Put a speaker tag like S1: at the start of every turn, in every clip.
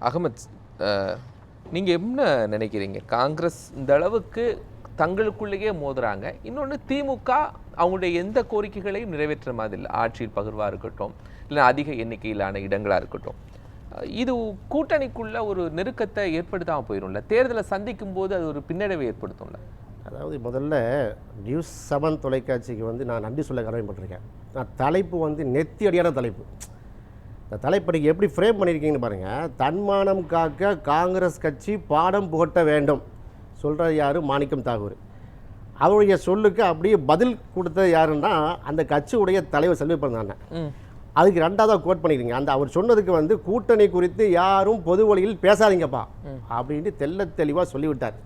S1: அகமத், நீங்கள் என்ன நினைக்கிறீங்க? காங்கிரஸ் இந்த அளவுக்கு தங்களுக்குள்ளேயே மோதுறாங்க. இன்னொன்று, திமுக அவங்களுடைய எந்த கோரிக்கைகளையும் நிறைவேற்ற மாதிரி இல்லை. ஆட்சியில் பகிர்வாக இருக்கட்டும், இல்லை அதிக எண்ணிக்கையிலான இடங்களாக இருக்கட்டும். இது கூட்டணிக்குள்ள ஒரு நெருக்கத்தை ஏற்படுத்தாமல் போயிடும்ல. தேர்தலை சந்திக்கும் போது அது ஒரு பின்னடைவை ஏற்படுத்தும்ல.
S2: அதாவது முதல்ல நியூஸ் 7 தொலைக்காட்சிக்கு வந்து நான் நன்றி சொல்ல கடமைப்பட்டிருக்கேன். நான் தலைப்பு வந்து நெத்தி அடியான தலைப்பு. இந்த தலைப்பை நீங்கள் எப்படி ஃப்ரேம் பண்ணியிருக்கீங்கன்னு பாருங்கள். தன்மானம் காக்க காங்கிரஸ் கட்சி பாடம் புகட்ட வேண்டும் சொல்கிறது யார்? மாணிக்கம் தாகூர். அவருடைய சொல்லுக்கு அப்படியே பதில் கொடுத்தது யாருன்னா அந்த கட்சியுடைய தலைவர் செல்வப்பிரதான். அதுக்கு ரெண்டாவதாக கோட் பண்ணிக்கிறீங்க. அந்த அவர் சொன்னதுக்கு வந்து கூட்டணி குறித்து யாரும் பொது வழியில் பேசாதீங்கப்பா அப்படின்ட்டு தெல்ல தெளிவாக சொல்லிவிட்டார்.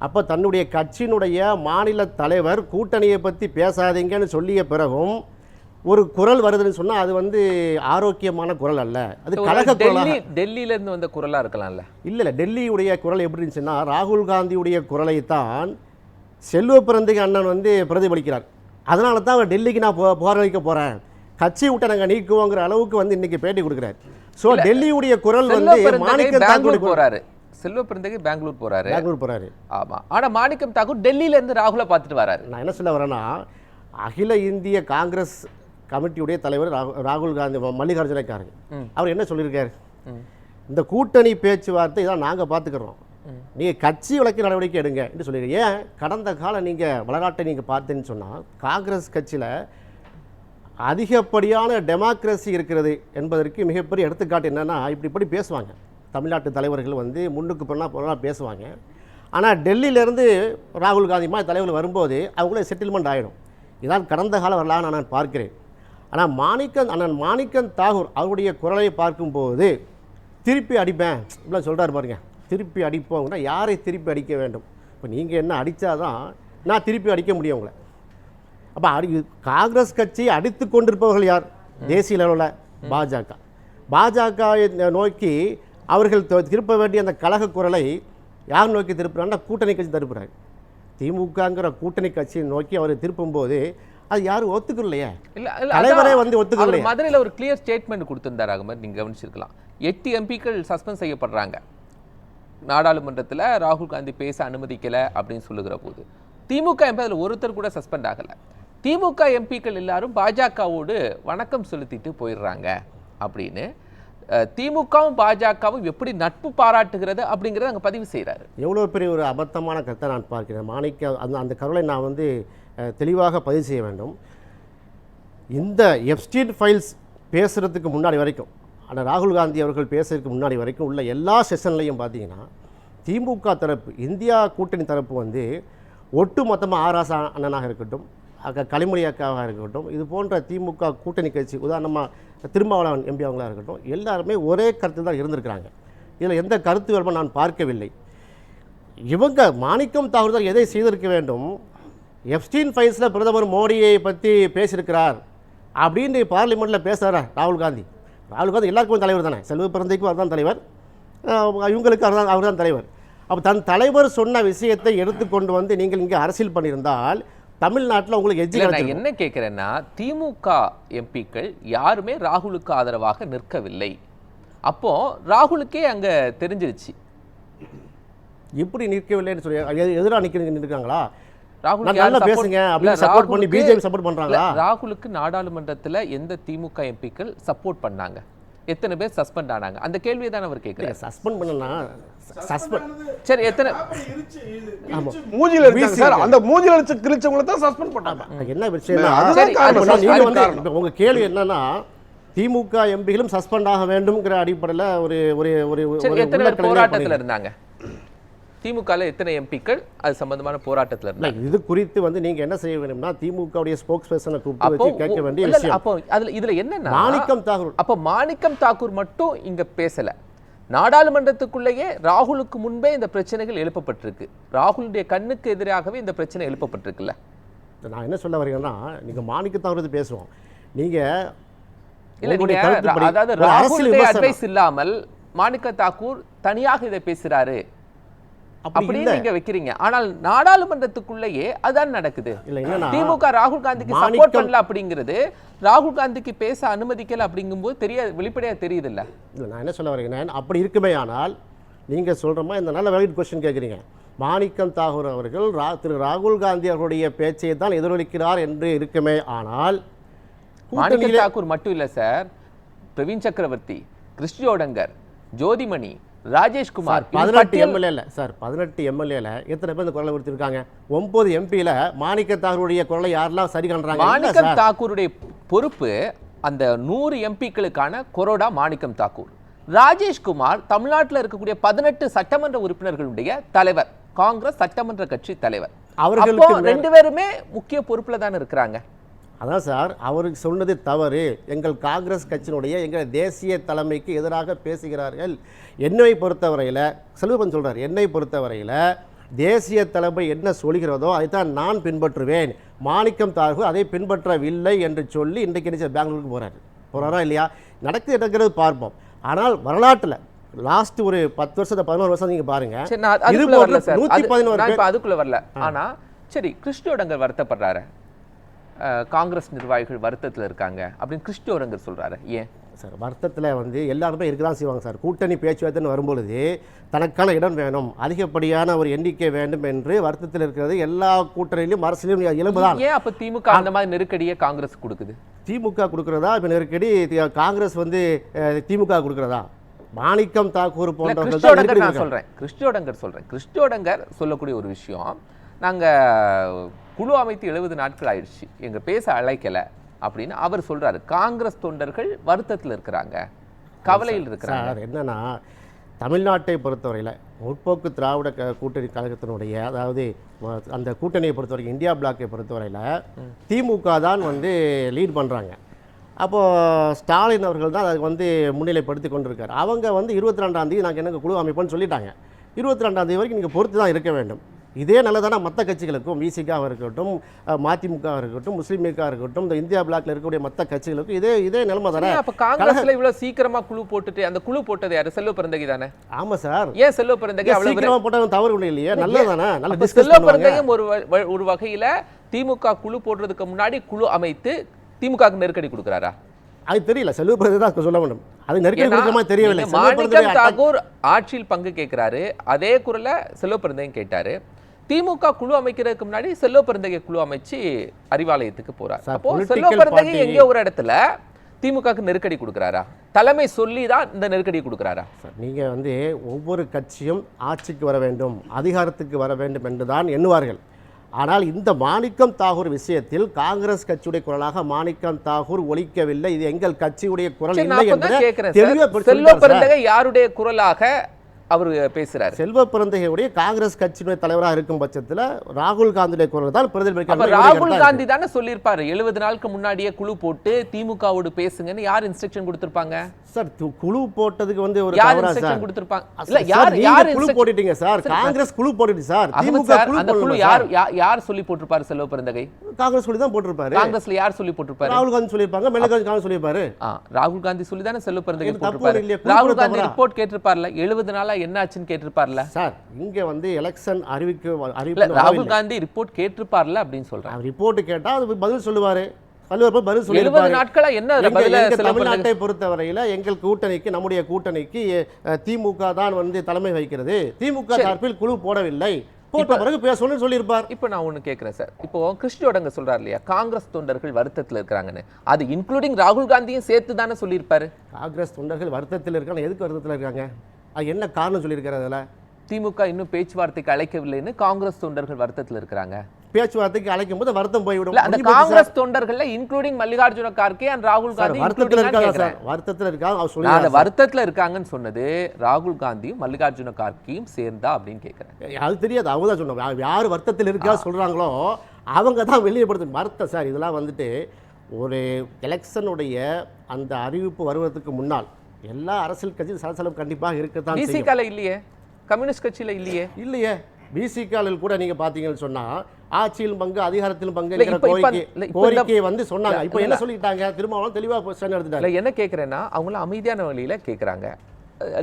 S2: அப்போ தன்னுடைய கட்சியினுடைய மாநில தலைவர் கூட்டணியை பற்றி பேசாதீங்கன்னு சொல்லிய பிறகும் ஒரு குரல் வருதுன்னு சொன்னால் அது வந்து ஆரோக்கியமான குரல் அல்ல. அது கழக குரலாக
S1: டெல்லியிலேருந்து வந்த குரலாக இருக்கலாம்ல.
S2: இல்லை, டெல்லியுடைய குரல் எப்படி இருந்துச்சுன்னா ராகுல் காந்தியுடைய குரலை தான் செல்வப்பிரந்தை அண்ணன் வந்து பிரதிபலிக்கிறார். அதனால தான் அவர் டெல்லிக்கு நான் போராடிக்க போகிறேன், கட்சி விட்ட நாங்கள் நீக்குவோங்கிற அளவுக்கு வந்து இன்னைக்கு பேட்டி கொடுக்குறாரு. ஸோ டெல்லியுடைய குரல் வந்து மாணிக்கம் தாக்கூர்
S1: போறாரு. செல்வப்பிரந்தகை பெங்களூர் போறாரு. ஆமா. ஆனா மாணிக்கம் தாக்கூர் டெல்லியில இருந்து ராகுலை பார்த்துட்டு வராரு.
S2: நான் என்ன சொல்ல வரேன்னா, அகில இந்திய காங்கிரஸ் கமிட்டியுடைய தலைவர் ராகுல் காந்தி மல்லிகார்ஜுன கார்கே அவர் என்ன சொல்லியிருக்காரு? இந்த கூட்டணி பேச்சுவார்த்தை இதான் நாங்கள் பார்த்துக்கிறோம், நீங்கள் கட்சி வழக்கு நடவடிக்கை எடுங்க என்று சொல்லியிருக்கீங்க. ஏன் கடந்த காலம் நீங்கள் வளநாட்டை நீங்கள் பார்த்தேன்னு சொன்னால் காங்கிரஸ் கட்சியில் அதிகப்படியான டெமோக்ரஸி இருக்கிறது என்பதற்கு மிகப்பெரிய எடுத்துக்காட்டு என்னென்னா, இப்படி பேசுவாங்க தமிழ்நாட்டு தலைவர்கள் வந்து முன்னுக்கு போனால் பேசுவாங்க. ஆனால் டெல்லியிலேருந்து ராகுல் காந்தி மாதிரி தலைவர்கள் வரும்போது அவங்களே செட்டில்மெண்ட் ஆகிடும். இதான் கடந்த கால வரலாறு நான் பார்க்கிறேன். ஆனால் அண்ணன் மாணிக்கம் தாகூர் அவருடைய குரலை பார்க்கும்போது திருப்பி அடிப்பேன் இப்படிலாம் சொல்கிறார் பாருங்க. திருப்பி அடிப்போம்னா யாரை திருப்பி அடிக்க வேண்டும்? இப்போ நீங்கள் என்ன அடித்தாதான் நான் திருப்பி அடிக்க முடியும் உங்களை. அப்போ காங்கிரஸ் கட்சியை அடித்து கொண்டிருப்பவர்கள் யார்? தேசிய லெவலில் பாஜக நோக்கி அவர்கள் திருப்ப வேண்டிய அந்த கழக குரலை யார் நோக்கி திருப்புறாங்கன்னா கூட்டணி கட்சி திருப்புறாங்க. திமுகங்கிற கூட்டணி கட்சியை நோக்கி அவரை திருப்பும்போது அது யாரும் ஒத்துக்கலையே, தலைவரே வந்து ஒத்துக்கலையே.
S1: மதுரையில் ஒரு கிளியர் ஸ்டேட்மெண்ட் கொடுத்திருந்தார் அகமது, நீங்க கவனிச்சிருக்கலாம். 8 எம்பிக்கள் சஸ்பெண்ட் செய்யப்படுறாங்க நாடாளுமன்றத்தில் ராகுல் காந்தி பேச அனுமதிக்கல அப்படின்னு சொல்லுகிற போது திமுக எம்பி அதில் ஒருத்தர் கூட சஸ்பெண்ட் ஆகலை. திமுக எம்பிக்கள் எல்லாரும் பாஜகவோடு வணக்கம் செலுத்திட்டு போயிடுறாங்க அப்படின்னு திமுகவும் பாஜகவும் எப்படி நட்பு பாராட்டுகிறது அப்படிங்கிறத அங்கே பதிவு செய்கிறாரு.
S2: எவ்வளோ பெரிய ஒரு அபத்தமான கருத்தை நான் பார்க்கிறேன். அந்த கருளை நான் வந்து தெளிவாக பதிவு செய்ய வேண்டும். இந்த எப்ஸ்டீன் ஃபைல்ஸ் பேசுகிறதுக்கு முன்னாடி வரைக்கும், ஆனால் ராகுல் காந்தி அவர்கள் பேசுறதுக்கு முன்னாடி வரைக்கும் உள்ள எல்லா செஷன்லையும் பார்த்தீங்கன்னா திமுக தரப்பு, இந்தியா கூட்டணி தரப்பு வந்து ஒட்டு மொத்தமாக ஆராசா அண்ணனாக இருக்கட்டும், கனிமொழி அக்காவாக இருக்கட்டும், இது போன்ற திமுக கூட்டணி கட்சி உதாரணமாக திருமாவளவன் எம்பி அவங்களாக இருக்கட்டும், எல்லாருமே ஒரே கருத்து தான் இருந்திருக்கிறாங்க. இதில் எந்த கருத்து வேறுபாடும் நான் பார்க்கவில்லை. இவங்க மாணிக்கம் தாகூர் தான் எதை செய்திருக்க வேண்டும்? எப்ஸ்டீன் ஃபைல்ஸில் பிரதமர் மோடியை பற்றி பேசியிருக்கிறார் அப்படின்னு பார்லிமெண்ட்டில் பேசுகிறாரா ராகுல் காந்தி? ராகுல் காந்தி எல்லாருக்கும் தலைவர் தானே, செல்வப்பிரந்தைக்கும் அவர் தான் தலைவர், இவங்களுக்கு அவர் தான் தலைவர். அப்போ தன் தலைவர் சொன்ன விஷயத்தை எடுத்துக்கொண்டு வந்து நீங்கள் இங்கே அரசியல் பண்ணியிருந்தால் தமிழ்நாட்டில் உங்களுக்கு எஜ்ஜி.
S1: நான் என்ன கேட்குறேன்னா, திமுக எம்பிக்கள் யாருமே ராகுலுக்கு ஆதரவாக நிற்கவில்லை. அப்போ ராகுலுக்கே அங்கே தெரிஞ்சிருச்சு.
S2: இப்படி நிற்கவில்லைன்னு சொல்லி எதிராக நிற்கிறாங்களா?
S1: ராகுலுக்கு நாடாளுமன்றத்தில் எந்த திமுக எம்பிக்கள் சப்போர்ட் பண்ணாங்க? எத்தனை பேர் சஸ்பெண்ட் ஆனாங்க? அந்த கேள்வியை தான் அவர் கேட்கிறார்.
S2: சஸ்பெண்ட் பண்ணலாம்,
S1: சரி, எத்தனை
S3: மூஞ்சில இருக்காங்க சார், அந்த மூஞ்சில அடிச்சு கிழிச்சவங்கள தான் சஸ்பெண்ட் பண்ணாங்க.
S2: என்ன விஷயம்? உங்க கேள்வி என்னன்னா, திமுக எம்பிகளும் சஸ்பெண்ட் ஆக வேண்டும்ங்கிற அடிப்படையில் ஒரு ஒரு ஒரு
S1: எத்தனை பேர் போராட்டத்தில் இருந்தாங்க? திமுகவில் எத்தனை எம்பிக்கள் அது சம்பந்தமான போராட்டத்தில் இருந்தாங்க?
S2: இது குறித்து வந்து நீங்க என்ன செய்ய வேண்டும்னா திமுகவுடைய ஸ்போக்ஸ் பர்சனை கூப்பிட்டு வச்சு கேட்க வேண்டிய விஷயம்.
S1: அப்போ இதுல என்னன்னா,
S2: மாணிக்கம் தாகூர்,
S1: அப்போ மாணிக்கம் தாக்கூர் மட்டும் இங்க பேசல. நாடாளுமன்றத்துக்குள்ளேயே ராகுலுக்கு முன்பே இந்த பிரச்சனைகள் எழுப்பப்பட்டிருக்கு. ராகுலுடைய கண்ணுக்கு எதிராகவே இந்த பிரச்சனை எழுப்பப்பட்டிருக்குல்ல.
S2: நான் என்ன சொல்ல வரேன்னா, நீங்க மாணிக்கம் தாகூர் பேசுவோம், நீங்க
S1: அதாவது ராகுலுடைய அட்வைஸ் இல்லாமல் மாணிக்க தாக்கூர் தனியாக இதை பேசுறாரு அப்படின்னு நீங்க வைக்கிறீங்க. ஆனால் நாடாளுமன்றத்துக்குள்ளேயே அதான் நடக்குது.
S2: இல்ல என்னன்னா
S1: திமுக ராகுல் காந்திக்கு சப்போர்ட் பண்ணல அப்படிங்கிறது, ராகுல் காந்திக்கு பேச அனுமதிக்கல அப்படிங்கும்போது வெளிப்படையா தெரியுது இல்ல.
S2: இல்லை நான் என்ன சொல்ல வரேன், அப்படி இருக்குமே ஆனால் நீங்கள் சொல்கிறோமா இந்த நல்ல வேலிட் கொஸ்டின் கேட்குறீங்க. மாணிக்கம் தாகூர் அவர்கள் திரு ராகுல் காந்தி அவருடைய பேச்சை தான் எதிரொலிக்கிறார் என்று இருக்குமே ஆனால்
S1: மாணிக்கம் தாக்கூர் மட்டும் இல்ல சார், பிரவீன் சக்கரவர்த்தி, கிறிஸ்டியோடங்கர், ஜோதிமணி, ராஜேஷ்குமார்,
S2: 18 எம்எல்ஏ இல்லை சார், 18 எம்எல்ஏல எத்தனை பேர் இந்த குரலை கொடுத்துருக்காங்க? 9 எம்பியில் மாணிக்க தாகூருடைய குரலை யாரெல்லாம் சரி காண்றாங்க?
S1: மாணிக்கம் தாக்கூருடைய பொறுப்பு அந்த 100 எம்பிக்களுக்கான கொரோடா மாணிக்கம் தாக்கூர். ராஜேஷ்குமார் தமிழ்நாட்டில் இருக்கக்கூடிய 18 சட்டமன்ற உறுப்பினர்களுடைய தலைவர், காங்கிரஸ் சட்டமன்ற கட்சி தலைவர். அவர்களுக்கு 2 பேருமே முக்கிய பொறுப்புல தான் இருக்கிறாங்க.
S2: அதான் சார், அவருக்கு சொன்னது தவறு. எங்கள் காங்கிரஸ் கட்சியினுடைய எங்கள் தேசிய தலைமைக்கு எதிராக பேசுகிறார்கள். என்னை பொறுத்தவரையில் செல்வப்பன் சொல்கிறார், என்னை பொறுத்தவரையில் தேசிய தலைமை என்ன சொல்கிறதோ அதைத்தான் நான் பின்பற்றுவேன். மாணிக்கம் தாகூர் அதை பின்பற்றவில்லை என்று சொல்லி இன்றைக்கு என்ன பெங்களூருக்கு போகிறாரா இல்லையா? நடக்கிறது பார்ப்போம். ஆனால் வரலாற்றில் லாஸ்ட் ஒரு 10 வருஷம் 11 வருஷம் நீங்க பாருங்க,
S1: அதுக்குள்ள வரல. ஆனா சரி, கிறிஸ்டியோடங்கர் வருத்தப்படுறாரு, காங்கிரஸ் நிர்வாகிகள் வருத்தத்தில் இருக்காங்க அப்படின்னு கிறிஸ்டியோடங்கர் சொல்றாரு. ஏன்
S2: சார் வருத்தத்தில் எல்லாருமே இருக்கதான் செய்வாங்க சார். கூட்டணி பேச்சுவார்த்தைன்னு வரும்பொழுது தனக்கான இடம் வேணும், அதிகப்படியான ஒரு எண்ணிக்கை வேண்டும் என்று வருத்தத்தில் இருக்கிறது எல்லா கூட்டணியிலும் அரசியலும் இயல்புதான்.
S1: ஏன் அப்ப திமுக அந்த மாதிரி நெருக்கடியை காங்கிரஸ் கொடுக்குது?
S2: திமுக கொடுக்கிறதா இப்ப நெருக்கடி? காங்கிரஸ் திமுக கொடுக்கிறதா? மாணிக்கம் தாக்கூர் போன்றவர்கள்
S1: நான் சொல்றேன், கிறிஸ்டியோடங்கர் சொல்றேன். கிறிஸ்டியோடங்கர் சொல்லக்கூடிய ஒரு விஷயம், நாங்க குழு அமைத்து 70 நாட்கள் ஆயிடுச்சு, எங்க பேச அழைக்கல அப்படின்னு அவர் சொல்றாரு. காங்கிரஸ் தொண்டர்கள் வருத்தத்தில் இருக்கிறாங்க, கவலையில் இருக்கிறாங்க.
S2: என்னன்னா தமிழ்நாட்டை பொறுத்தவரையில் முற்போக்கு திராவிட கூட்டணி கழகத்தினுடைய, அதாவது அந்த கூட்டணியை பொறுத்தவரைக்கும் இந்தியா பிளாக்கை பொறுத்தவரையில் திமுக தான் லீட் பண்ணுறாங்க. அப்போது ஸ்டாலின் அவர்கள் தான் அதை முன்னிலைப்படுத்தி கொண்டிருக்கார். அவங்க 22ஆம் தேதி நாங்கள் எனக்கு குழு அமைப்போன்னு சொல்லிட்டாங்க. 22ஆம் தேதி வரைக்கும் நீங்கள் பொறுத்து தான் இருக்க வேண்டும். இதே நல்லதான மற்ற கட்சிகளுக்கும், விசிகாவாக இருக்கட்டும், மதிமுக இருக்கட்டும், முஸ்லீம் லீக்காக இருக்கட்டும், இந்த இந்தியா பிளாக்ல இருக்கக்கூடிய மற்ற கட்சிகளுக்கும் இதே நிலைமை தானே.
S1: அப்ப காங்கிரஸ்ல இவ்வளவு சீக்கிரமா குழு போட்டுட்டு, அந்த குழு போட்டது யாரு? செல்வ பெருந்தகை தானே?
S2: ஆமா சார்.
S1: ஏன் செல்வ பெருந்தகை அவ்வளவு
S2: சீக்கிரமா போட்டது தவறு ஒண்ணு இல்லையே, நல்லதானே. நல்ல டிஸ்கஸ்
S1: செல்வ பெருந்தகையும் ஒரு வகையில திமுக குழு போடுறதுக்கு முன்னாடி குழு அமைத்து திமுகவுக்கு நெருக்கடி கொடுக்கறாரா?
S2: அது தெரியல. செல்வ பெருந்தகை தான் சொல்ல வேண்டும். அது நெருக்கடி கொடுக்கமா தெரியவில்லை.
S1: மாணிக்கம் தாக்கூர் ஆட்சியில் பங்கு கேட்கிறாரு, அதே குரல செல்வ பெருந்தகை கேட்டாரு. திமுக குழு அமைக்கிறதுக்கு முன்னாடி செல்வ பெருந்தகை குழு அமைச்சு அறிவாலயத்துக்கு போறார். அப்போ செல்வ பெருந்தகை எங்க ஒரு இடத்துல திமுகவுக்கு நெருக்கடி கொடுக்கறாரா? தலைமை சொல்லி தான் இந்த நெருக்கடி கொடுக்கறாரா?
S2: நீங்க ஒவ்வொரு கட்சியும் ஆட்சிக்கு வர வேண்டும், அதிகாரத்துக்கு வர வேண்டும் என்றுதான் எண்ணுவார்கள். ஆனால் இந்த மாணிக்கம் தாகூர் விஷயத்தில் காங்கிரஸ் கட்சியுடைய குரலாக மாணிக்கம் தாகூர் ஒலிக்கவில்லை. இது எங்கள் கட்சியுடைய குரல் இல்லை என்று
S1: செல்வ பெருந்தகை யாருடைய குரலாக அவர் பேசுறாரு?
S2: செல்வ பெருந்தகையுடைய காங்கிரஸ் கட்சியினுடைய தலைவராக இருக்கும் பட்சத்தில் ராகுல் காந்தியுடைய குரல் தான் பிரதிபலிக்க.
S1: ராகுல் காந்தி தானே சொல்லியிருப்பாரு 70 நாளுக்கு முன்னாடியே குழு போட்டு திமுகவோடு பேசுங்கன்னு. யார் இன்ஸ்ட்ரக்ஷன் கொடுத்திருப்பாங்க
S2: சார்? குழு போட்டதுக்கு ஒரு
S1: யார் இன்ஸ்ட்ரக்ஷன் கொடுத்திருப்பாங்க? இல்ல யார்
S2: குழு போட்டுட்டீங்க சார்? காங்கிரஸ் குழு போட்டுச்சு சார்.
S1: திமுக குழு யார் சொல்லி போட்டிருப்பாரு? செல்வ பெருந்தகை
S2: காங்கிரஸ் சொல்லி தான் போட்டிருப்பாரு.
S1: காங்கிரஸ்ல யார் சொல்லி போட்டிருப்பாரு?
S2: ராகுல் காந்தி சொல்லிருப்பாங்க, மல்லிகார்ஜுன் சொல்லியிருப்பாரு.
S1: ராகுல் காந்தி சொல்லி தானே செல்வ பெருந்தகை போட்டிருப்பாரு. ராகுல் காந்தி ரிப்போர்ட் கேட்டிருப்பார்ல, 70 நாளா என்னாச்சுன்னு கேட்டிருப்பார்ல
S2: சார். இங்க எலெக்ஷன் அறிவிப்பு
S1: ராகுல் காந்தி ரிப்போர்ட் கேட்டிருப்பார்ல அப்படின்னு சொல்றாங்க.
S2: ரிப்போர்ட் கேட்டா அது பதில் சொல்லுவாரு. தமிழ்நாட்டை பொறுத்தவரையில எங்கள் கூட்டணிக்கு, நம்முடைய கூட்டணிக்கு திமுக தான் தலைமை வகிக்கிறது. திமுக சார்பில் குழு போடவில்லை, போட்ட பிறகு பேசணும்னு சொல்லியிருப்பார்.
S1: இப்போ நான் ஒண்ணு கேட்கிறேன் சார். இப்போ கிறிஸ்டியோடங்க சொல்றாரு இல்லையா, காங்கிரஸ் தொண்டர்கள் வருத்தத்தில் இருக்கிறாங்கன்னு. அது இன்க்ளூடிங் ராகுல் காந்தியும் சேர்த்து தானே சொல்லியிருப்பாரு.
S2: காங்கிரஸ் தொண்டர்கள் வருத்தத்தில் இருக்காங்க. எதுக்கு வருத்தத்தில் இருக்காங்க? அது என்ன காரணம் சொல்லியிருக்காரு? அதுல
S1: திமுக இன்னும் பேச்சுவார்த்தைக்கு அழைக்கவில்லைன்னு காங்கிரஸ் தொண்டர்கள் வருத்தத்தில் இருக்கிறாங்க.
S2: பேச்சுவார்த்தைக்கு அழைக்கும் போது வருத்தம் போய்விடும்.
S1: அந்த காங்கிரஸ் தொண்டர்கள்ல இன்க்ளூடிங் மல்லிகார்ஜுன கார்கே அண்ட் ராகுல் காந்தி
S2: வருத்தத்தில் இருக்காங்க.
S1: வருத்தத்தில் இருக்காங்கன்னு சொன்னது ராகுல் காந்தியும் மல்லிகார்ஜுன கார்கேயும் சேர்ந்தா அப்படின்னு கேட்கிறேன்.
S2: அது தெரியாது. அவங்க தான் சொன்னாங்க. யார் வருத்தத்தில் இருக்கா சொல்றாங்களோ அவங்க தான் வெளியப்படுத்து வருத்தம் சார். இதெல்லாம் ஒரு எலெக்ஷனுடைய அந்த அறிவிப்பு வருவதற்கு முன்னால் எல்லா அரசியல் கட்சியும் சலசலம் கண்டிப்பாக இருக்கத்தான் செய்யும்.
S1: பிசிகால இல்லையே, கம்யூனிஸ்ட் கட்சியில இல்லையே.
S2: பிசிகாலில் கூட நீங்க பாத்தீங்கன்னு சொன்னா ஆட்சியில் பங்கு, அதிகாரத்திலும் பங்கு கோரிக்கை சொன்னாங்க. இப்போ என்ன சொல்லிட்டாங்க? திரும்ப தெளிவா எடுத்துட்டாங்க.
S1: என்ன கேட்கிறேன்னா, அவங்கள அமைதியான வழியில கேட்கறாங்க.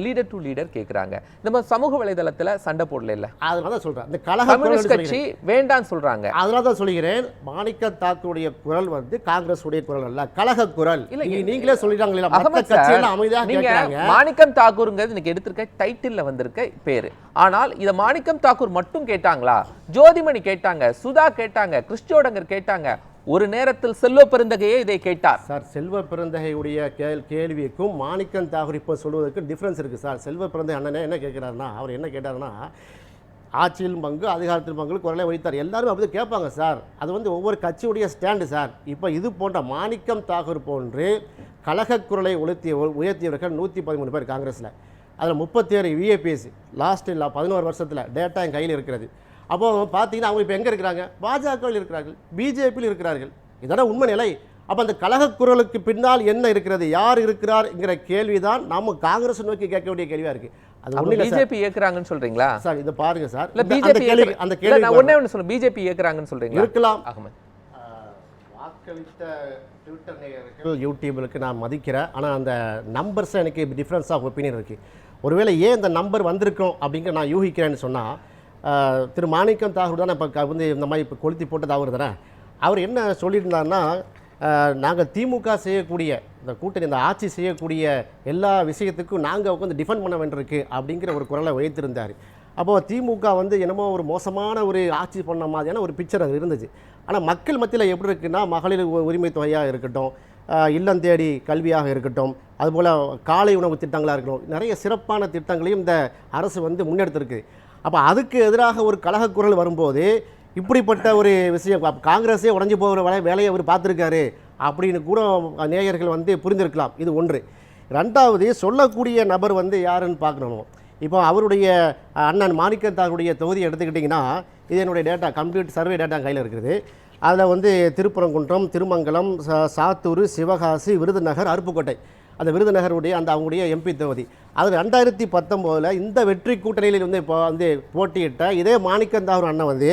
S1: லீடர் டு லீடர் கேக்குறாங்க. நம்ம சமூக வலைதளத்துல சண்டை போடல இல்ல,
S2: அதனால தான் சொல்றேன். இந்த கலக
S1: கம்யூனிஸ்ட் கட்சி வேண்டாம் சொல்றாங்க.
S2: அதனால தான் சொல்கிறேன், மாணிக்க தாக்கூருடைய குரல் வந்து காங்கிரஸ் உடைய குரல் அல்ல, கலக குரல். நீங்களே சொல்லிட்டாங்களா, மற்ற கட்சியெல்லாம் அமைதியாக கேட்கறாங்க.
S1: மாணிக்கம் தாக்கூருங்கிறது இன்னைக்கு எடுத்திருக்க டைட்டில்ல வந்திருக்க பேரு. ஆனால் இத மாணிக்கம் தாக்கூர் மட்டும் கேட்டாங்களா? ஜோதிமணி கேட்டாங்க, சுதா கேட்டாங்க, கிறிஸ்டியோடங்கர் கேட்டாங்க. ஒரு நேரத்தில் செல்வ பெருந்தகையே இதை கேட்டார்.
S2: சார், செல்வ பெருந்தகையுடைய கேள்விக்கும் மாணிக்கம் தாகூர் இப்போ சொல்வதற்கு டிஃப்ரென்ஸ் இருக்குது சார். செல்வ பெருந்தகை அண்ணனே என்ன கேட்குறாருன்னா, அவர் என்ன கேட்டாருன்னா, ஆட்சியில் பங்கு அதிகாரத்தில் பங்கு குரலை வைத்தார். எல்லாரும் அப்படி கேட்பாங்க சார். அது வந்து ஒவ்வொரு கட்சியுடைய ஸ்டாண்டு சார். இப்போ இது போன்ற மாணிக்கம் தாகூர் போன்று கலக குரலை உயர்த்தியவர்கள் 113 பேர் காங்கிரஸில். அதில் 37 விஏபிஎஸ் லாஸ்ட் 11 வருஷத்தில் டேட்டா என் கையில் இருக்கிறது. அப்போ பார்த்தீங்கன்னா அவங்க இப்போ எங்கே இருக்கிறாங்க? பாஜகவில் இருக்கிறார்கள், பிஜேபியில் இருக்கிறார்கள். இதோட உண்மை நிலை. அப்போ அந்த கலக குரலுக்கு பின்னால் என்ன இருக்கிறது, யார் இருக்கிறார்ங்கிற கேள்வி தான் நம்ம காங்கிரஸ் நோக்கி கேட்க வேண்டிய கேள்வியாக இருக்குது. அது ஒண்ணு இல்ல,
S1: பிஜேபி ஏக்குறாங்கன்னு சொல்றீங்களா
S2: சார்? இதை பாருங்க சார்.
S1: இல்ல பிஜேபி
S2: அந்த கேள்வி
S1: நான் ஒண்ணே ஒன்று சொல்றேன், பிஜேபி ஏக்குறாங்கன்னு சொல்றீங்களா?
S2: இருக்கலாம்.
S1: அகமது,
S2: வாக்களித்த ட்விட்டர் நேயர்கள் யூடியூபுக்கு நான் மதிக்கிறேன். ஆனால் அந்த நம்பர்ஸ் எனக்கு டிஃப்ரென்ஸ் ஆஃப் ஒப்பீனியன் இருக்குது. ஒருவேளை ஏன் இந்த நம்பர் வந்திருக்கோம் அப்படிங்கிற நான் யூகிக்கிறேன்னு சொன்னால், திரு மாணிக்கம் தாகூர் தான் இப்போ வந்து இந்த மாதிரி இப்போ கொளுத்தி போட்டது அவர் தானே. அவர் என்ன சொல்லியிருந்தாருன்னா, நாங்கள் திமுக செய்யக்கூடிய இந்த கூட்டணி, இந்த ஆட்சி செய்யக்கூடிய எல்லா விஷயத்துக்கும் நாங்கள் வந்து டிஃபெண்ட் பண்ண வேண்டியிருக்கு அப்படிங்கிற ஒரு குரலை வைத்திருந்தார். அப்போது திமுக வந்து என்னமோ ஒரு மோசமான ஒரு ஆட்சி பண்ண மாதிரியான ஒரு பிக்சர் அது இருந்துச்சு. ஆனால் மக்கள் மத்தியில் எப்படி இருக்குன்னா, மகளிர் உரிமை தொகையாக இருக்கட்டும், இல்லம் தேடி கல்வியாக இருக்கட்டும், அதுபோல் காலை உணவு திட்டங்களாக இருக்கட்டும், நிறைய சிறப்பான திட்டங்களையும் இந்த அரசு வந்து முன்னெடுத்திருக்கு. அப்போ அதுக்கு எதிராக ஒரு கலகக்குரல் வரும்போது இப்படிப்பட்ட ஒரு விஷயம் காங்கிரஸே உடஞ்சி போகிற வேலையை அவர் பார்த்துருக்காரு அப்படின்னு கூட நேயர்கள் வந்து புரிந்திருக்கலாம். இது ஒன்று. ரெண்டாவது, சொல்லக்கூடிய நபர் வந்து யாருன்னு பார்க்கணும். இப்போ அவருடைய அண்ணன் மாணிக்கம் தாகூருடைய தொகுதியை எடுத்துக்கிட்டிங்கன்னா, இது என்னுடைய டேட்டா, கம்ப்ளீட் சர்வே டேட்டா கையில் இருக்குது. அதில் வந்து திருப்பரங்குன்றம், திருமங்கலம், சாத்தூர், சிவகாசி, விருதுநகர், அருப்புக்கோட்டை, அந்த விருதுநகருடைய அந்த அவங்களுடைய எம்பி தொகுதி. அது 2019 இந்த வெற்றி கூட்டணியில் வந்து இப்போ வந்து போட்டியிட்ட இதே மாணிக்கம் தாகூர் அண்ணன் வந்து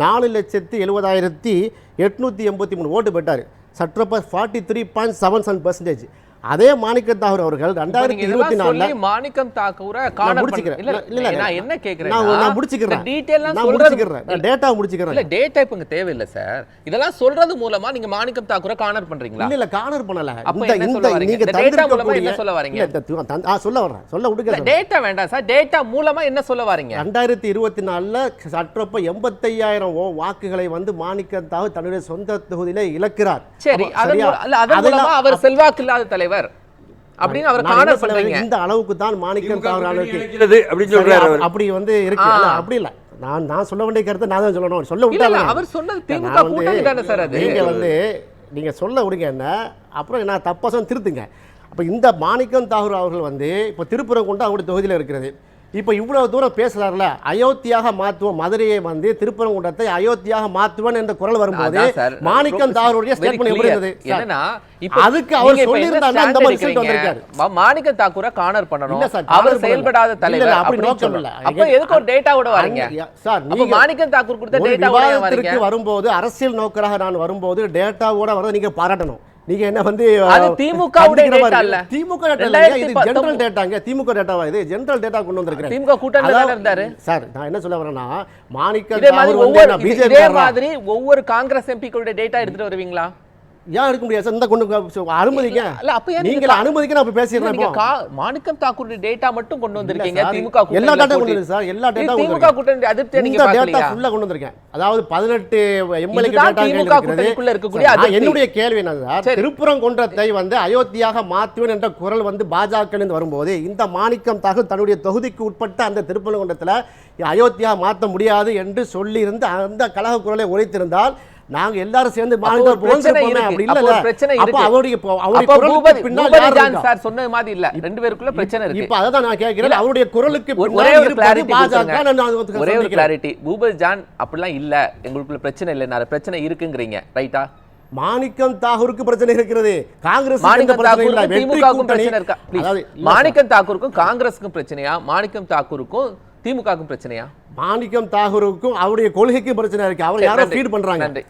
S2: 4,70,883 ஓட்டு பெற்றார். சற்றப்ப 43.77%. அதே மாணிக்கம் தாகூர் அவர்கள் 2024
S1: மாணிக்கம் தாகூரை என்ன கேக்குறேன்,
S2: நான் முடிச்சுக்கிறேன், டேட்டா முடிச்சுக்கிறேன்.
S1: இல்ல டேட்டா இப்ப தேவையில்லை சார். இதெல்லாம் சொல்றது மூலமா நீங்க மாணிக்கம் தாகூரை கார்னர் பண்றீங்களா?
S2: இல்ல கார்னர் பண்ணல.
S1: நீங்க டேட்டா மூலமா என்ன சொல்ல வரீங்க?
S2: சொல்ல விடுங்க.
S1: டேட்டா வேண்டாம் சார், டேட்டா மூலமா என்ன சொல்ல வரீங்க?
S2: 2024 சற்றப்ப 85,000 வாக்குகளை வந்து மாணிக்கம் தாகூர் தன்னுடைய சொந்த தொகுதியிலே இழக்கிறார்.
S1: சரி, அதன் மூலமா அவர் செல்வாக்கு இல்லாத தலைவர் அப்படின்னு அவர் கார்னர் பண்றீங்க.
S2: இந்த அளவுக்கு தான் மாணிக்கம் தாகூர் அப்படி வந்து இருக்கு. அப்படி இல்ல, நான் சொல்ல வேண்டிய கருத்தை நான் தான் சொல்லணும். சொல்ல விட்டாங்க.
S1: அவர் சொன்னது திமுக கூட்டணி தானே சார். அது
S2: நீங்க வந்து நீங்க சொல்ல விடுங்க என்ன, அப்புறம் நான் தப்பா சொன்ன திருத்துங்க. அப்ப இந்த மாணிக்கம் தாகூர் அவர்கள் வந்து இப்போ திருப்பரங்குன்றம் அவருடைய தொகுதியில் இருக்கிறது. இப்போ இவ்வளவு தூரம் பேசுறாருல, அயோத்தியாக மாற்றுவோம், மதுரையை வந்து திருப்பரங்குன்றத்தை அயோத்தியாக மாற்றுவேன் என்ற குரல் வரும்போது மாணிக்கம் தாகூருடைய ஸ்டேட்மென்ட் எப்படி இருந்தது?
S1: என்னன்னா
S2: அதுக்கு அவர் சொல்லியிருந்தாருன்னா அந்த மாதிரி ரிசல்ட் வந்திருக்காரு.
S1: மாணிக்கம் தாகூரை கார்னர் பண்ணணும், அவர் செயல்படாத தலைவர் அப்படி நோக்கம் இல்ல. அப்ப எதுக்கு ஒரு டேட்டாவோட வரீங்க
S2: சார்?
S1: அப்ப மாணிக்கம் தாகூர் கொடுத்த டேட்டாவோட வரீங்க.
S2: வரும்போது அரசியல் நோக்கராக நான் வரும்போது டேட்டாவோட வரத நீங்க பாராட்டணும். நீங்க என்ன வந்து
S1: திமுக டேட்டா இல்ல,
S2: திமுக டேட்டா இல்ல, இது ஜெனரல் டேட்டாங்க. திமுக டேட்டாவா? இது ஜெனரல் டேட்டா கொண்டு வந்திருக்கேன்.
S1: திமுக கூட்டணில தான் இருந்தாரு சார்.
S2: நான் என்ன சொல்ல வரேன்னா, மாணிக்கம் தாகூர் வந்து பிஜேபி
S1: இதே மாதிரி ஒவ்வொரு காங்கிரஸ் எம்பிக்களுடைய டேட்டா எடுத்துட்டு வருவீங்களா?
S2: ஏன் எடுக்க முடியாது சார்? இந்த கொண்டு அனுமதிங்க. நீங்க அனுமதிக்க நான் பேசிடுறேன். இப்போ
S1: மாணிக்கம் தாகூருடைய டேட்டா மட்டும் கொண்டு வந்திருக்கீங்க. திமுக
S2: எல்லா டேட்டா கொண்டு வந்து சார், எல்லா டேட்டா
S1: திமுக கூட்டணி அதிருப்தி நீங்க
S2: பார்க்கலையா? டேட்டா ஃபுல்லா கொண்டு வந்திருக்கேன். அதாவது 18 எம்எல்ஏ டேட்டா
S1: கூட்டணிக்குள்ள இருக்கக்கூடிய அதிருப்தி.
S2: என்னுடைய கேள்வி என்ன சார், திருப்பரங்குன்றத்தை வந்து அயோத்தியாக மாற்றுவேன் என்ற குரல் வந்து பாஜகவிலிருந்து வரும்போது இந்த மாணிக்கம் தாகூர் தன்னுடைய தொகுதிக்கு உட்பட்ட அந்த திருப்பரங்குன்றத்தில் அயோத்தியாக மாற்ற முடியாது என்று சொல்லி இருந்து அந்த கலக குரலை உரைத்திருந்தால் நாங்க எல்லாரும் சேர்ந்து மாநிலம் போன்றிருப்போமே. அப்படி இல்ல,
S1: பிரச்சனை
S2: அப்ப
S1: இருக்கு.
S2: அவருடைய
S1: பின்னால் சார் சொன்ன மாதிரி இல்ல, ரெண்டு பேருக்குள்ள பிரச்சனை இருக்கு.
S2: இப்ப அதான் நான் கேக்குறேன், அவருடைய குரலுக்கு
S1: ஒரே ஒரு கிளாரிட்டி. பூபல் ஜான் அப்படிலாம் இல்ல, எங்களுக்குள்ள பிரச்சனை இல்ல, பிரச்சனை இருக்குங்கறீங்க, ரைட்டா?
S2: மாணிக்கம் தாகூருக்கு பிரச்சனை இருக்கிறது, காங்கிரஸ்
S1: மாணிக்கம் தாகூருக்கும் திமுகவுக்கும் பிரச்சனை இருக்கா? மாணிக்கம் தாகூருக்கும் காங்கிரஸுக்கும் பிரச்சனையா, மாணிக்கம் தாகூருக்கும் திமுகவுக்கும் பிரச்சனையா?
S2: மாணிக்கம் தாகூருக்கும் அவருடைய கொள்கைக்கும் பிரச்சனை இருக்கு. அவர் யாரோ ஃபீட் பண்றாங்க.
S1: நன்றி.